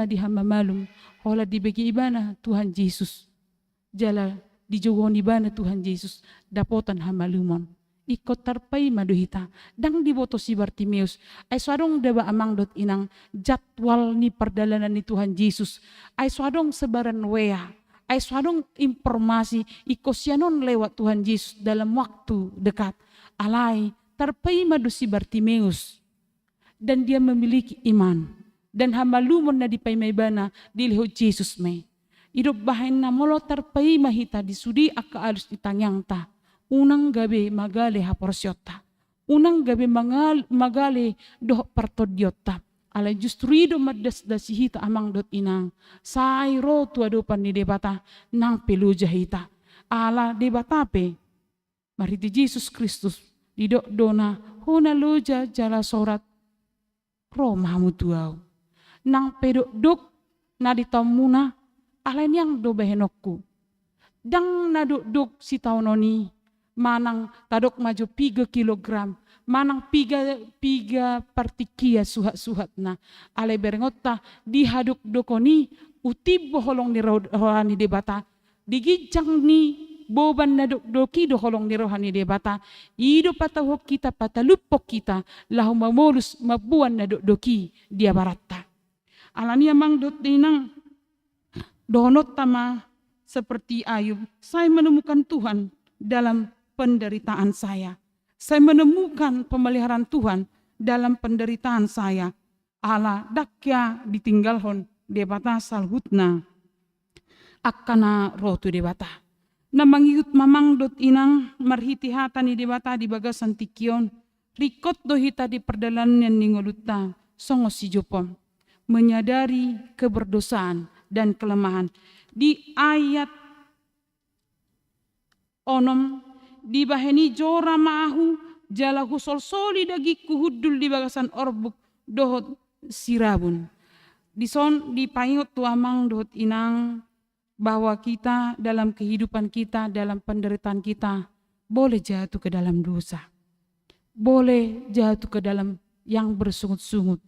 di hamba malum hola di bagi ibana Tuhan Yesus jala di jogoni bana Tuhan Yesus dapotan hamba lumon ikut terpeima dohita dang diboto si Bartimeus ay swadong deba amang dot inang jadwal ni perdalanan ni Tuhan Yesus ay swadong sebaran wea ay swadong informasi ikosyanon lewat Tuhan Yesus dalam waktu dekat alai terpeima do si Bartimeus dan dia memiliki iman dan hamba lumon na dipaimay-bana diliho Jesus me. Idop bahin na molo terpeima hita disudi aka alus itangyang ta. Unang gabi magale haporsyota. Unang gabi magale doh partodiota. Alay justru ido madas-dasi hita amang dot inang. Say ro tuadopan ni debata nang peluja hita. Ala debata pe. Mariti Jesus Kristus didok dona huna luja jala sorat ro mahamu tuau. Nang pedok dok na ditamuna alain yang do behenokku. Dang na dok si taunoni manang tadok maju 3 kilogram manang piga partikia suhat na alai berengota dihaduk dokoni utibo holong ni rohani debata digijang ni boban na doki do holong ni rohani debata ido patahok kita patalupok kita lahu mamolus mabuan na doki dia barata alani amang dot dinang donot tama seperti Ayub saya menemukan Tuhan dalam penderitaan saya menemukan pemeliharaan Tuhan dalam penderitaan saya ala dakya ditinggalhon debata salhutna akana rotu debata na mangiut mamang dot inang marhiti hata ni debata di bagasan tikion rikot dohita di perdalanan ningoluta songo si jopom menyadari keberdosaan dan kelemahan di ayat onom di baheni jora maahu jala husol soli dagi kuhudul di bagasan orbuk dohot sirabun dison di paingot tuamang dohot inang bahwa kita dalam kehidupan kita dalam penderitaan kita boleh jatuh ke dalam dosa boleh jatuh ke dalam yang bersungut-sungut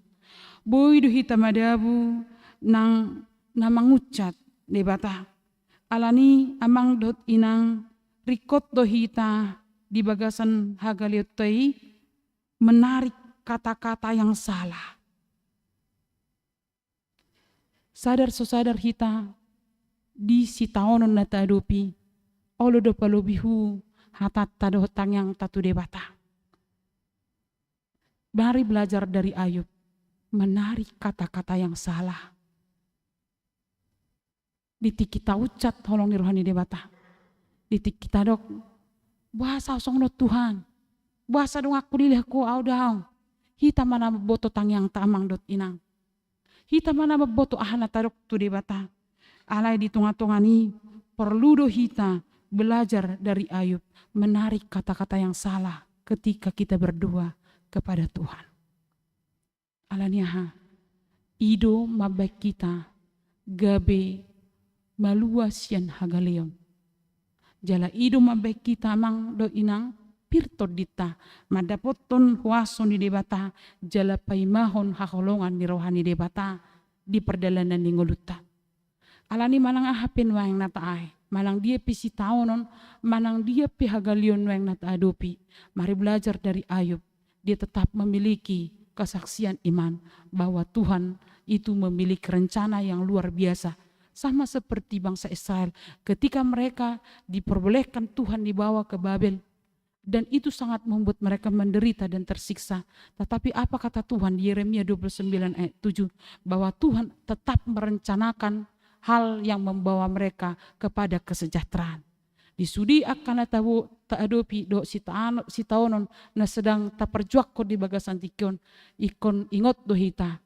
boy duhita madabu nang namangucat debata alani amang dot inang rikot dohita di bagasan hagaliotai menarik kata-kata yang salah sadar hita di sitaonon na tadopi olo do palobihu hatat tadohotang yang tatu debata mari belajar dari Ayub menarik kata-kata yang salah. Ditik kita ucat holong ni rohani debata. Ditik kita dok bahasa osong no Tuhan. Bahasa dong aku dilih ko au daw. Hita mana boto tangyang tamang dot inang. Hita mana boto ahana tarok tu debata. Alai di tunga-tungani perlu do hita belajar dari Ayub menarik kata-kata yang salah ketika kita berdoa kepada Tuhan. Alaniaha ido mabek kita gabe maluasian hagaleon jala ido mabek kita mang do inang pirto dita madapoton huason di debata jala paimahon hakolongan ni rohani debata di perdalanan ni ngoluta alani manang ahapin wang nataay manang dia pisi taonon manang dia pihagalion wang nataadopi mari belajar dari Ayub dia tetap memiliki kesaksian iman bahwa Tuhan itu memiliki rencana yang luar biasa. Sama seperti bangsa Israel ketika mereka diperbolehkan Tuhan dibawa ke Babel. Dan itu sangat membuat mereka menderita dan tersiksa. Tetapi apa kata Tuhan di Yeremia 29 ayat 7? Bahwa Tuhan tetap merencanakan hal yang membawa mereka kepada kesejahteraan. Disudi akan tahu taadopi do si taonon na sedang taperjuak ko di bagasan tikion ikon ingot do hita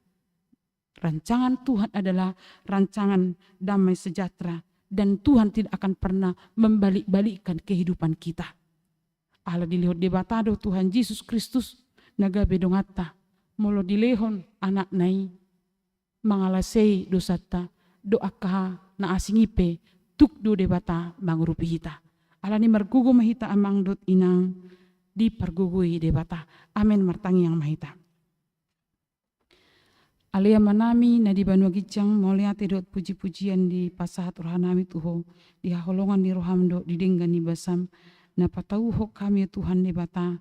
rancangan Tuhan adalah rancangan damai sejahtera dan Tuhan tidak akan pernah membalik-balikkan kehidupan kita. Allah dilihat debatado Tuhan Yesus Kristus naga bedongata molo dilehon anak nai mangalasei dosata doaka na asingipe tuk do debata mangurupi hita. Allah ni margugo mahita amang dot inang di pargugui debata. Amin martangi yang mahita. Alia manami na di Banua Gicang moliate dot puji-pujian di pasahat rohanami tuho di haholongan di rohamdo di denggan di basam na patauho kami Tuhan di bata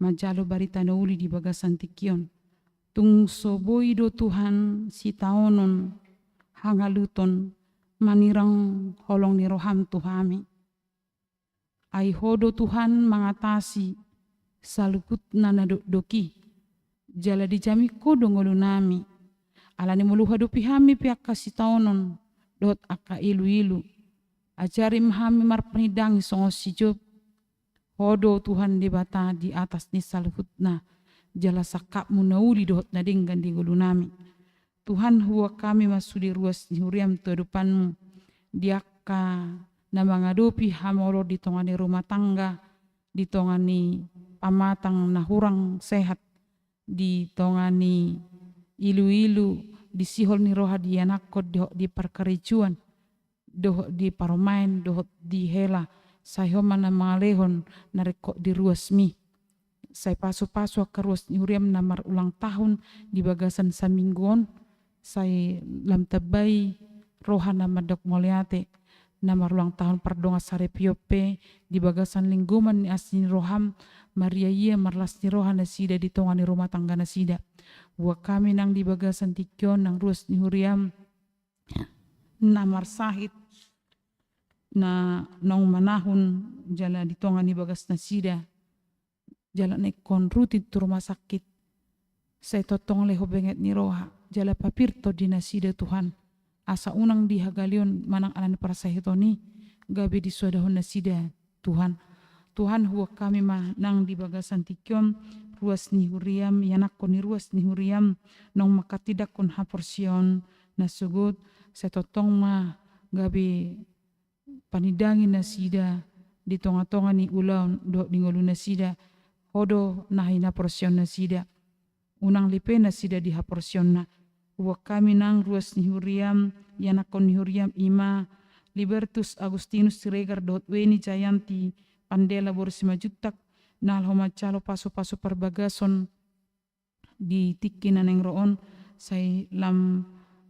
majalo barita nauli di bagasan tikion tung soboido Tuhan si taonon hangaluton manirang holong ni roham tuhami ai hodo Tuhan mengatasi salukut nana doki jala dijami kodo ngolunami alani muluha dopi hami pihak kasih taonon dot aka ilu ajari hami marpenidangi songo si Job hodo Tuhan di bata di atas ni salukutna jala sakap munauli dot na denggan di ngolunami Tuhan huwa kami masudi ruas ni huriam kehidupanmu diaka na mangadopi hamolo di tongani rumah tangga di tongani pamatang na hurang sehat di tongani ilu-ilu di sihol ni roha di anakot di perkericuan doh di paromain doh di hela sayo mana mangalehon na rekok di ruas mi saya paso-paso ke ruas ni huriam namar ulang tahun di bagasan samingguon saya lam tabai roha nama dok moliate nama ulang tahun perdonga sare piope di bagasan lingguman ni asini roham Maria ia marlas ni roha nasida di tongani rumah tangga nasida wa kami nang di bagasan tikyon nang ruas ni huriam namar sahid na nong manahun jala di tongani bagas nasida jala nekon rutit tu rumah sakit saya totong leho benget ni roha jala papirto di nasida Tuhan asa unang di hagalion manang alan parasahitoni gabe di suadahon nasida Tuhan huwa kami nang di bagasan tikyon ruas ni huriam yanakon ni ruas ni huriam nong makatidak kon haporsion nasugut saya totong gabe panidangi nasida di tonga-tonga ni ulaw do di ngolu nasida hodo nahina porsion nasida unang lipe nasida di haporsion na wa kami nang ruas ni huriam yanakon ni huriam ima Libertus Agustinus Siregar dot weni Jayanti Pandela Borsima Jutak nal homa calo paso-paso perbagason di tikinan yang roon say lam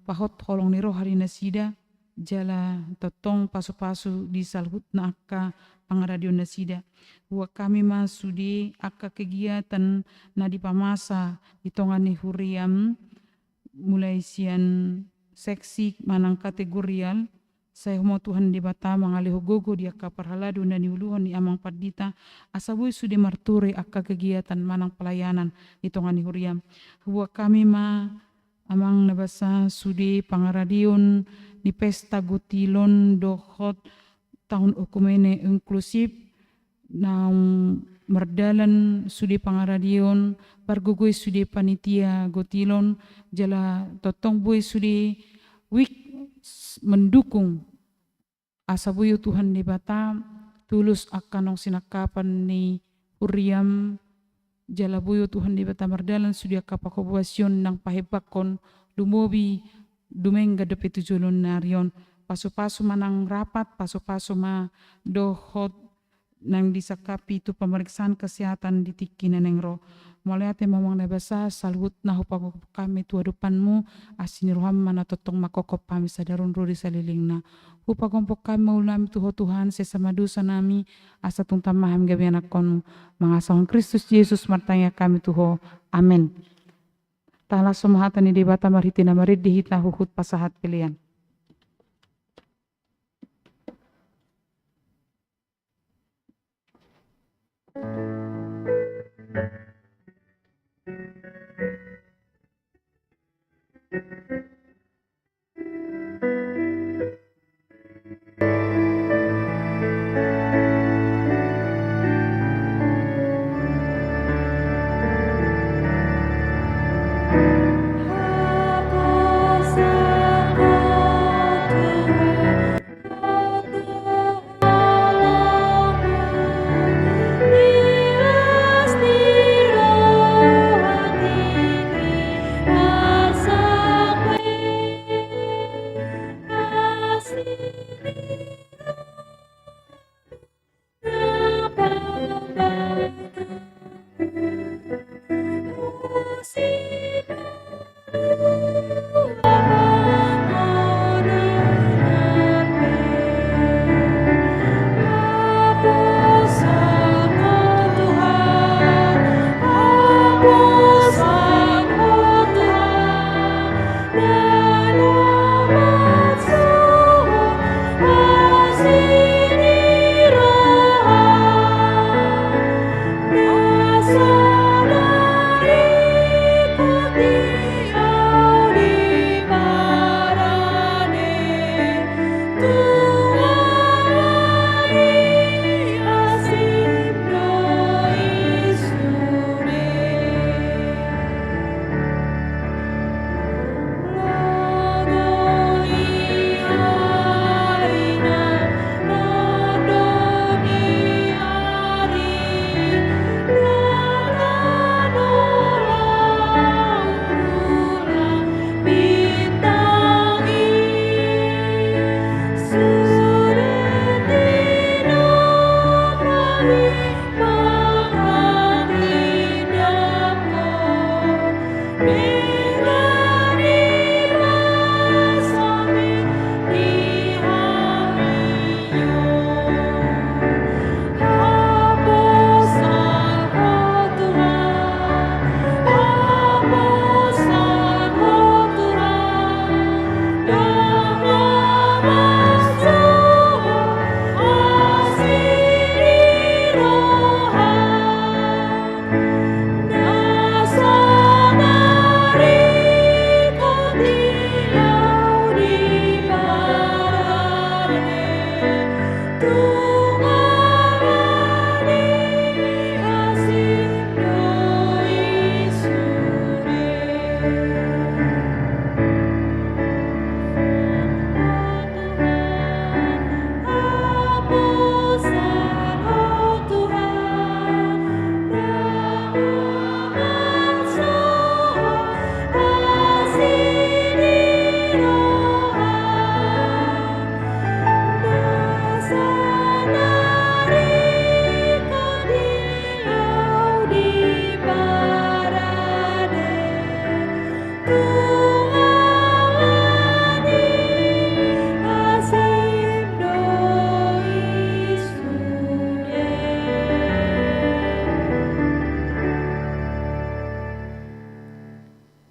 pahot holong ni roh hari nasida jala totong paso-paso di salhut na akka pangradio nasida wa kami masudi akka kegiatan na di pamasa di tongani huriam mulai sian seksi manang kategorial saya mau Tuhan di bata mangaliho gogo di akka parhaladu na niuluhan ni amang padita asabuy sudi marture akka kegiatan manang pelayanan di tongani huriam huwa kami amang nabasa sudi pangaradion di pesta gutilon dohot tahun okumene inklusif naung merdalan sudi pangaradion pargugui sudi panitia gutilon jala totong buy sudi wik mendukung asabuyo Tuhan di bata tulus akan nong sinakapan ni huriam jala buyo Tuhan di bata merdalan sudi akapakobuasyon nang pahebakon lumobi dumengga depe tujulun narion paso-paso manang rapat paso-paso dohot nang disakapi itu pemeriksaan kesehatan di tikinan yang roh mulai ate mamang nabasa salhut nahu pagokop kami tua depanmu asini roham mana totong makokop kami sadarun ruri saliling na upagompok kami maulam Tuhan sesama dosa nami asa tung tamaham gabi anakon mangasahon Kristus Yesus martanya kami Tuho amin. Tala sumahatan ni debata maritina marid dihita huhut pasahat pilihan.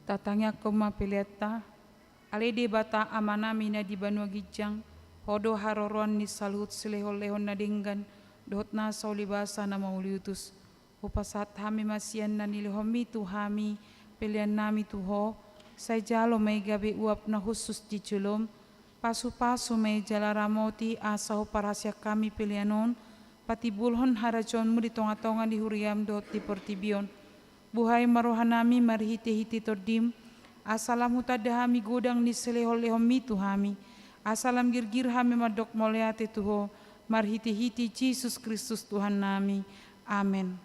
Tatangya koma peleta, alede bata amanami na di banua gijang, hodo haroron ni salut selehon-lehon na denggan, dohot na saulibasa na mauliutus. Upasat hami masian na nilihomi tuhami, pilihan nami tuho, say jalo may gabi uap na khusus di culum, pasu-pasu may jala ramoti asaw parasya kami pilihanon, pati bulhon harajon mo di tonga-tonga di huriam dohot di portibion. Buhay marohanami marhiti-hiti tordim, asalam hutadahami godang ni selehol-lehom mitu hami, asalam girgir hami madok moleate tuho, marhiti-hiti Yesus Kristus Tuhan nami. Amin.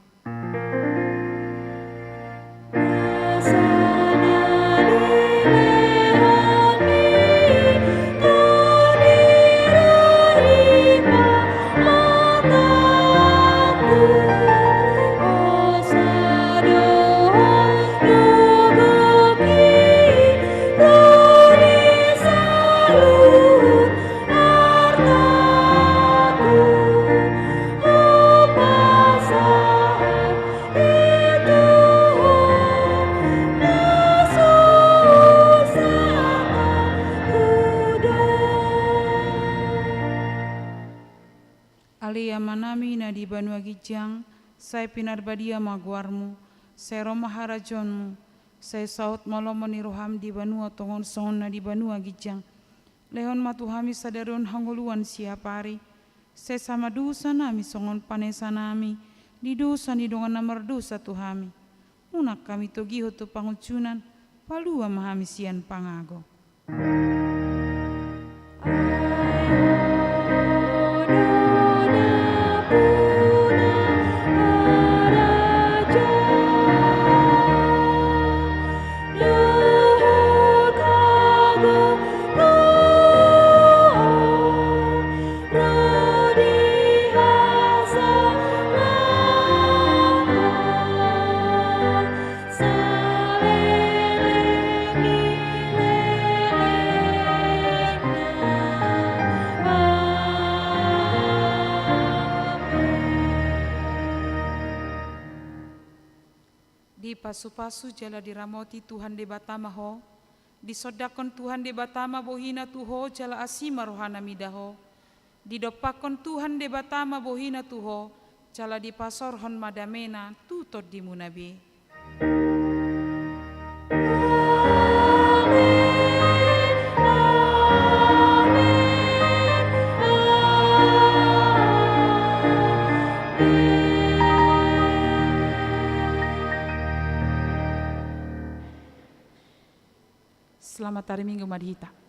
Ali amanami na di banua gijang, say pinarbadia maguarmu, say roma harajonmu, say saut malomon roham di banua tongon sohon na di banua gijang. Lehon matuhami sadaron hanguluan siapari, say sama dusa nami songon panesa nami, di dusa ni dongan namar dusa tuhami. Unak kami togiho tu pangucunan, palua mahami sian pangago. Di pasu-pasu jala diramoti Tuhan de batama ho, disodakon Tuhan de batama bohina tuho jala asima rohana midaho, didopakon Tuhan de batama bohina tuho, jala di pasorhon madamena tutod di munabi. Selamat hari Minggu Madhita.